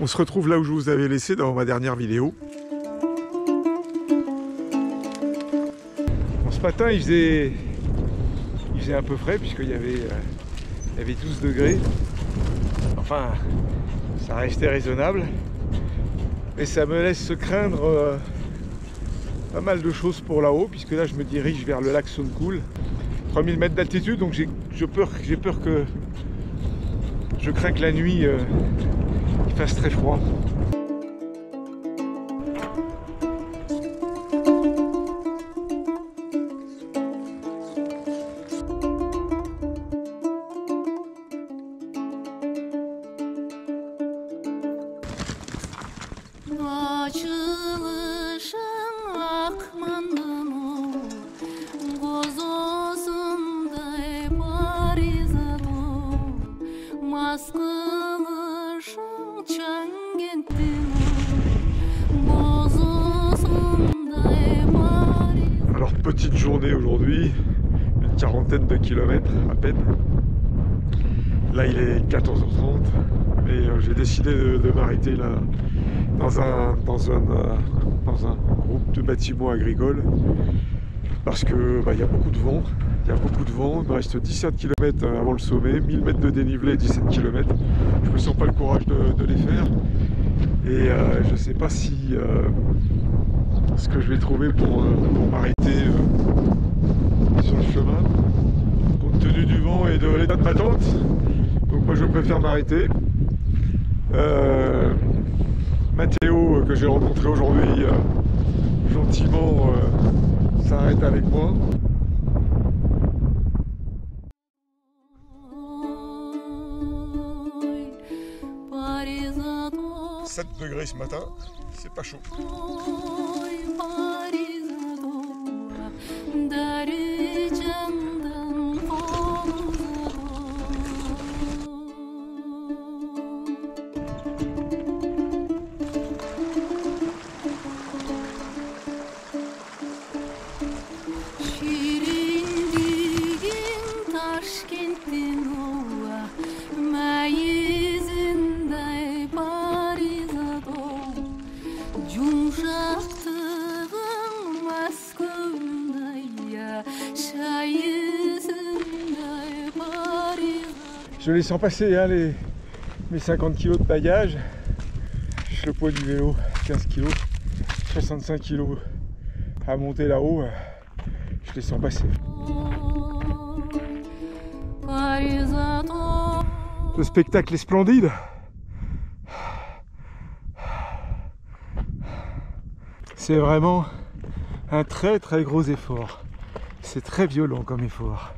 On se retrouve là où je vous avais laissé dans ma dernière vidéo. Bon, ce matin il faisait un peu frais puisqu'il y avait 12 degrés. Enfin, ça restait raisonnable. Mais ça me laisse craindre pas mal de choses pour là-haut, puisque là je me dirige vers le lac Sonnecoul. 3000 mètres d'altitude, donc j'ai peur que... Je crains que la nuit il fasse très froid. Alors petite journée aujourd'hui, une quarantaine de kilomètres à peine. Là il est 14h30, mais j'ai décidé de m'arrêter là dans un groupe de bâtiments agricoles parce que y a beaucoup de vent. Il me reste 17 km avant le sommet, 1000 mètres de dénivelé, 17 km. Je me sens pas le courage de les faire. Et je sais pas si ce que je vais trouver pour m'arrêter sur le chemin, compte tenu du vent et de l'état de ma tente. Donc moi je préfère m'arrêter. Mathéo, que j'ai rencontré aujourd'hui, gentiment s'arrête avec moi. 7 degrés ce matin, c'est pas chaud. Je les sens passer hein, mes 50 kg de bagages. Le poids du vélo 15 kg, 65 kg à monter là-haut, je les sens passer. Le spectacle est splendide. C'est vraiment un très gros effort. C'est très violent comme effort.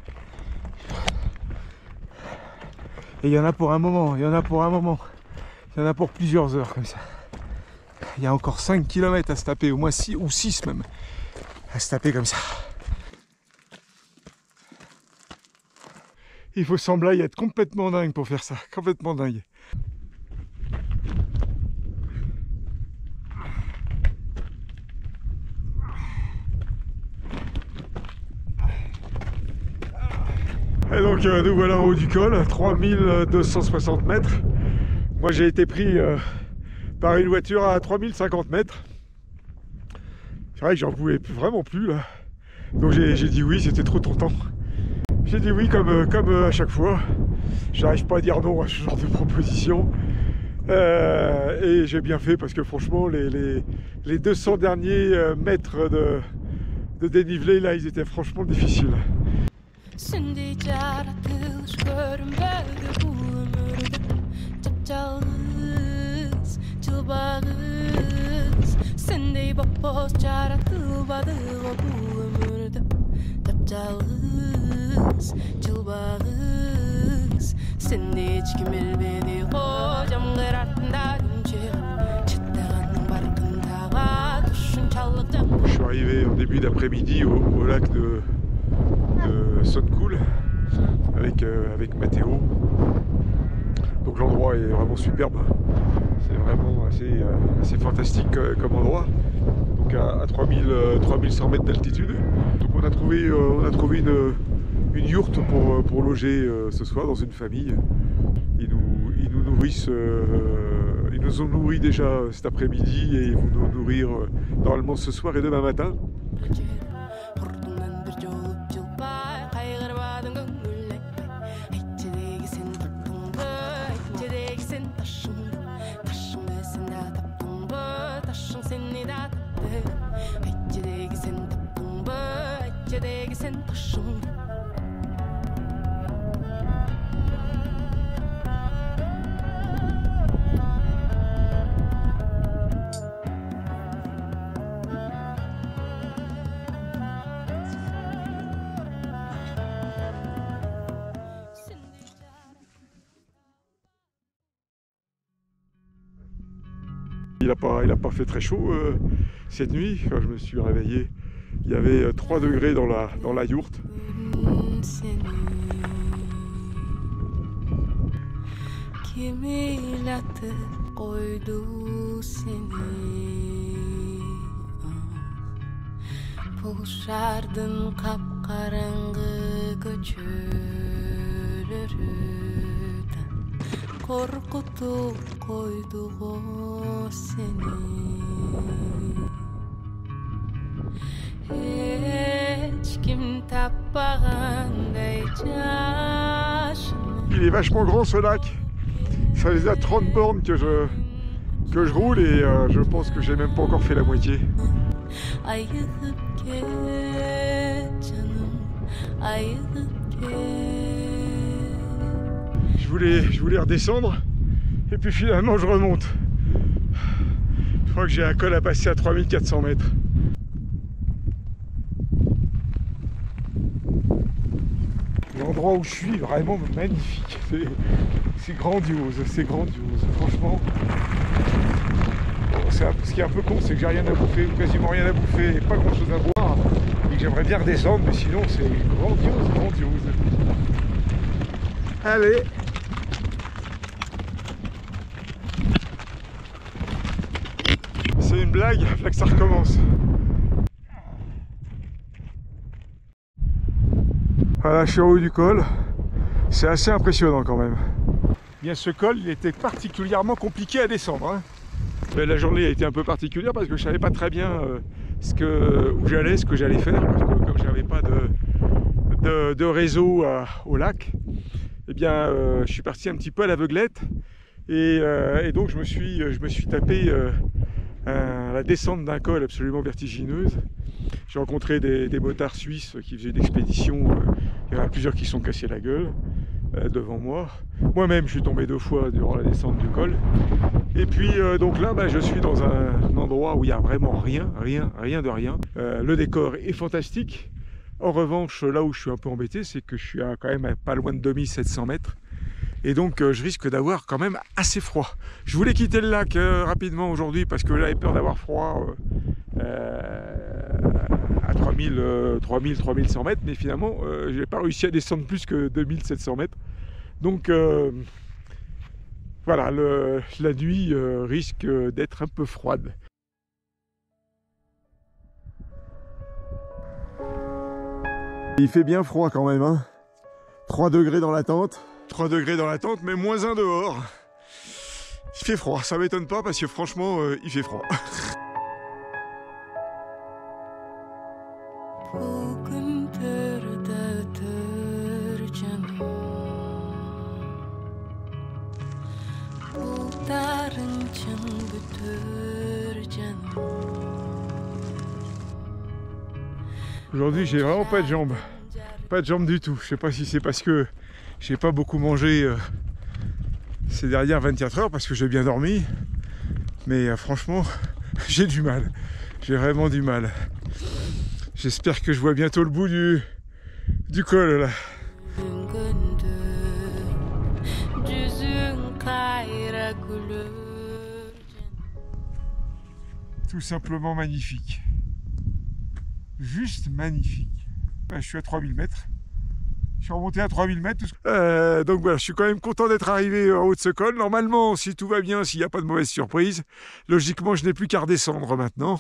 Et il y en a pour un moment, il y en a pour plusieurs heures comme ça. Il y a encore 5 km à se taper, au moins 6 ou 6 même, à se taper comme ça. Il faut sembler être complètement dingue pour faire ça, complètement dingue. Et donc nous voilà en haut du col, 3260 mètres. Moi j'ai été pris par une voiture à 3050 mètres. C'est vrai que j'en pouvais vraiment plus là. Donc j'ai dit oui, c'était trop tentant. J'ai dit oui comme à chaque fois. J'arrive pas à dire non à ce genre de proposition. Et j'ai bien fait parce que franchement les 200 derniers mètres de dénivelé là, ils étaient franchement difficiles. Şimdi yaratılış görünmedi bu ömürde Çapçalız, çılbağız Sendey bapos yaratılmadı bu ömürde Çapçalız, çılbağız Sendey hiç kim bilmedi hocam kıratında Çıttığının barkındağa düşün çalıkta. Je suis arrivé en début d'après-midi au lac de Sonnecoul avec Mathéo. Donc l'endroit est vraiment superbe. C'est vraiment assez fantastique comme endroit. Donc à 3100 mètres d'altitude. Donc on a trouvé une yourte pour loger ce soir dans une famille. Ils nous nous ont nourris déjà cet après-midi et ils vont nous nourrir normalement ce soir et demain matin. Il n'a pas fait très chaud cette nuit. Quand je me suis réveillé, il y avait 3 degrés dans la yourte. Korkutup koyduk o seni. Hiç kim tappaganday yaşını. Il est vachement grand ce lac. Ça faisait à 30 bornes que je roule et je pense que j'ai même pas encore fait la moitié. Ayılıp gel canım, ayılıp gel. Je voulais redescendre et puis finalement je remonte. Je crois que j'ai un col à passer à 3400 mètres. L'endroit où je suis est vraiment magnifique. C'est grandiose, c'est grandiose. Franchement, bon, ce qui est un peu con, c'est que j'ai rien à bouffer, ou quasiment rien à bouffer, et pas grand chose à boire. Et que j'aimerais bien redescendre, mais sinon c'est grandiose, grandiose. Allez! C'est une blague, là que ça recommence. Voilà, je suis en haut du col. C'est assez impressionnant quand même. Bien, ce col, il était particulièrement compliqué à descendre. Hein. Mais la journée a été un peu particulière parce que je savais pas très bien où j'allais, ce que j'allais faire. Parce que comme j'avais pas de réseau au lac, eh bien, je suis parti un petit peu à l'aveuglette. Et donc je me suis tapé la descente d'un col absolument vertigineuse. J'ai rencontré des motards suisses qui faisaient une expédition. Il y en a plusieurs qui se sont cassés la gueule devant moi. Moi-même, je suis tombé 2 fois durant la descente du col. Et puis donc là, je suis dans un endroit où il n'y a vraiment rien de rien. Le décor est fantastique. En revanche, là où je suis un peu embêté, c'est que je suis quand même pas loin de 2700 mètres. Et donc je risque d'avoir quand même assez froid. Je voulais quitter le lac rapidement aujourd'hui parce que j'avais peur d'avoir froid à 3100 mètres, mais finalement je n'ai pas réussi à descendre plus que 2700 mètres. Donc voilà, la nuit risque d'être un peu froide. Il fait bien froid quand même, hein. 3 degrés dans la tente. 3 degrés dans la tente, mais moins 1 dehors. Il fait froid, ça m'étonne pas parce que franchement, il fait froid. Aujourd'hui, j'ai vraiment pas de jambes. Pas de jambes du tout. Je sais pas si c'est parce que j'ai pas beaucoup mangé ces dernières 24 heures parce que j'ai bien dormi. Mais franchement, j'ai du mal. J'ai vraiment du mal. J'espère que je vois bientôt le bout du col là. Tout simplement magnifique. Juste magnifique. Je suis à 3000 mètres. Je suis remonté à 3000 mètres. Donc voilà, je suis quand même content d'être arrivé en haut de ce col. Normalement, si tout va bien, s'il n'y a pas de mauvaise surprise, logiquement, je n'ai plus qu'à redescendre maintenant.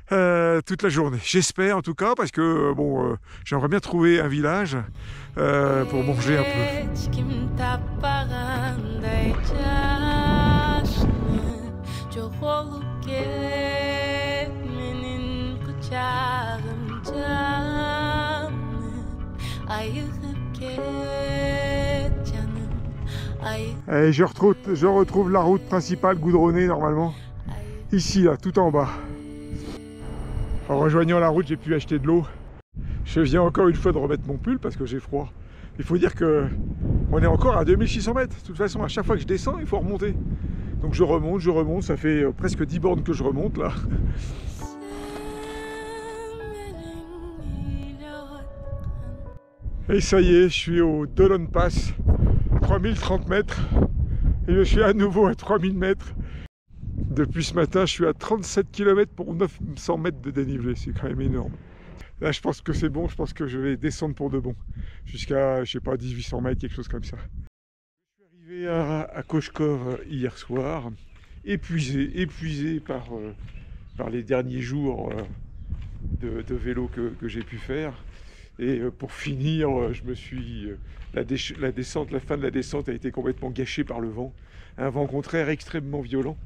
Toute la journée. J'espère en tout cas, parce que bon, j'aimerais bien trouver un village pour manger un peu. Çoğulu benim kucağım canım ayıkıp git canım ayıkıp. Et je retrouve la route principale goudronnée normalement. Ici, là, tout en bas. En rejoignant la route, j'ai pu acheter de l'eau. Je viens encore une fois de remettre mon pull parce que j'ai froid. Il faut dire que on est encore à 2600 mètres. De toute façon, à chaque fois que je descends, il faut remonter. Donc je remonte. Ça fait presque 10 bornes que je remonte là. Et ça y est, je suis au Dolon Pass, 3030 mètres. Et je suis à nouveau à 3000 mètres. Depuis ce matin, je suis à 37 km pour 900 mètres de dénivelé. C'est quand même énorme. Là, je pense que c'est bon. Je pense que je vais descendre pour de bon. Jusqu'à, je sais pas, 1800 mètres, quelque chose comme ça. Je suis arrivé à Koshkor hier soir. Épuisé par les derniers jours de vélo que j'ai pu faire. Et pour finir, la fin de la descente a été complètement gâchée par le vent. Un vent contraire extrêmement violent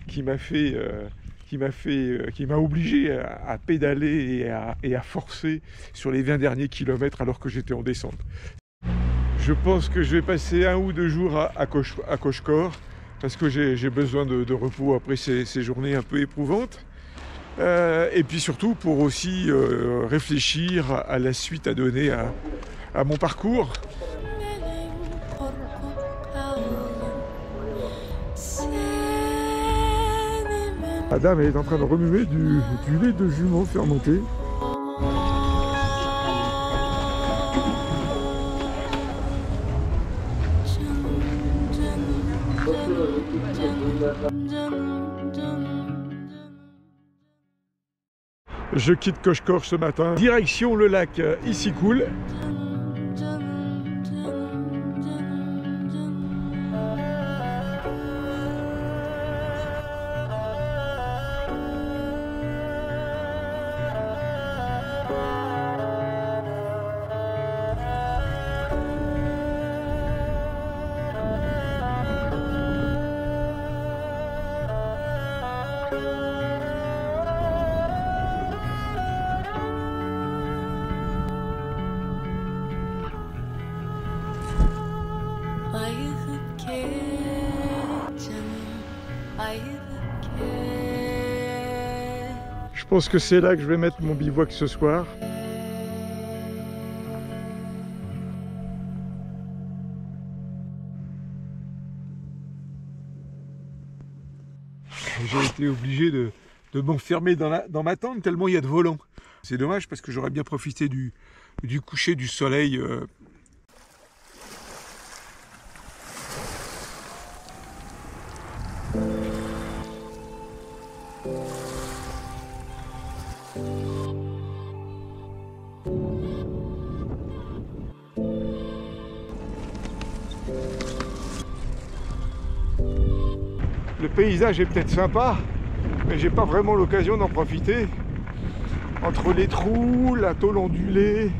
qui m'a obligé à pédaler et à forcer sur les 20 derniers kilomètres alors que j'étais en descente. Je pense que je vais passer 1 ou 2 jours à Koshkor parce que j'ai besoin de repos après ces journées un peu éprouvantes. Et puis surtout pour aussi réfléchir à la suite à donner à mon parcours. La dame est en train de remuer du lait de jument fermenté. Je quitte Koshkor ce matin, direction le lac Issyk-Kul. Je pense que c'est là que je vais mettre mon bivouac ce soir. J'ai été obligé de m'enfermer dans ma tente tellement il y a de volants. C'est dommage parce que j'aurais bien profité du coucher du soleil. Le paysage est peut-être sympa, mais j'ai pas vraiment l'occasion d'en profiter. Entre les trous, la tôle ondulée,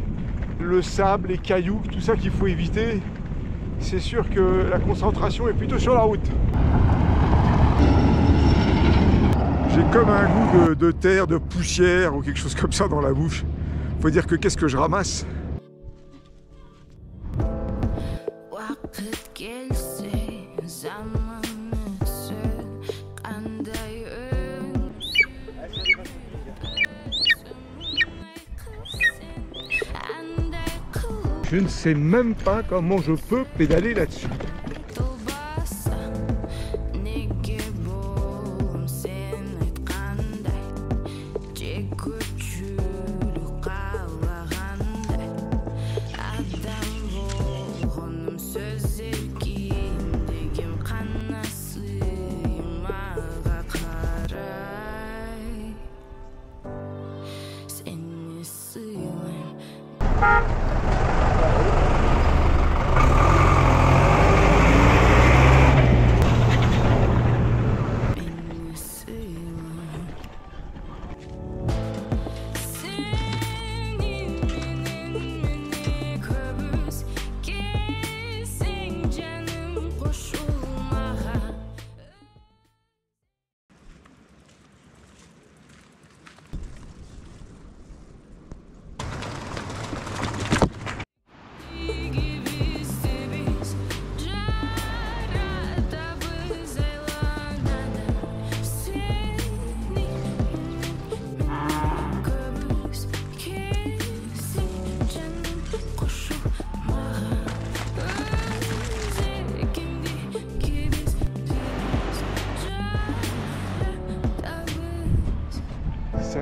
le sable, les cailloux, tout ça qu'il faut éviter, c'est sûr que la concentration est plutôt sur la route. J'ai comme un goût de terre, de poussière ou quelque chose comme ça dans la bouche. Faut dire que qu'est-ce que je ramasse? Je ne sais même pas comment je peux pédaler là-dessus.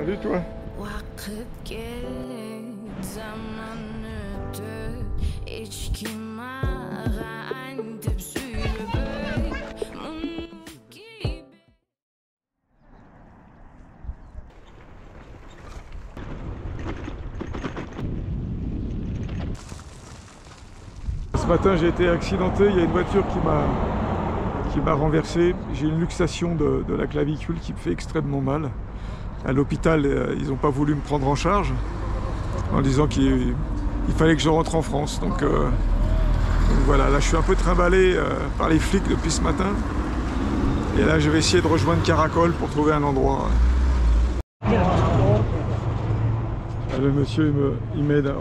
Salut toi. Vakit gelecek zamanıdır İçkim ağan tepsüyle büyük mumluk gibi. Ce matin j'ai été accidenté, il y a une voiture qui m'a renversé. J'ai une luxation de la clavicule qui me fait extrêmement mal. À l'hôpital, ils n'ont pas voulu me prendre en charge en disant qu'il fallait que je rentre en France. Donc voilà, là je suis un peu trimballé par les flics depuis ce matin. Et là je vais essayer de rejoindre Caracol pour trouver un endroit. Le monsieur il m'aide.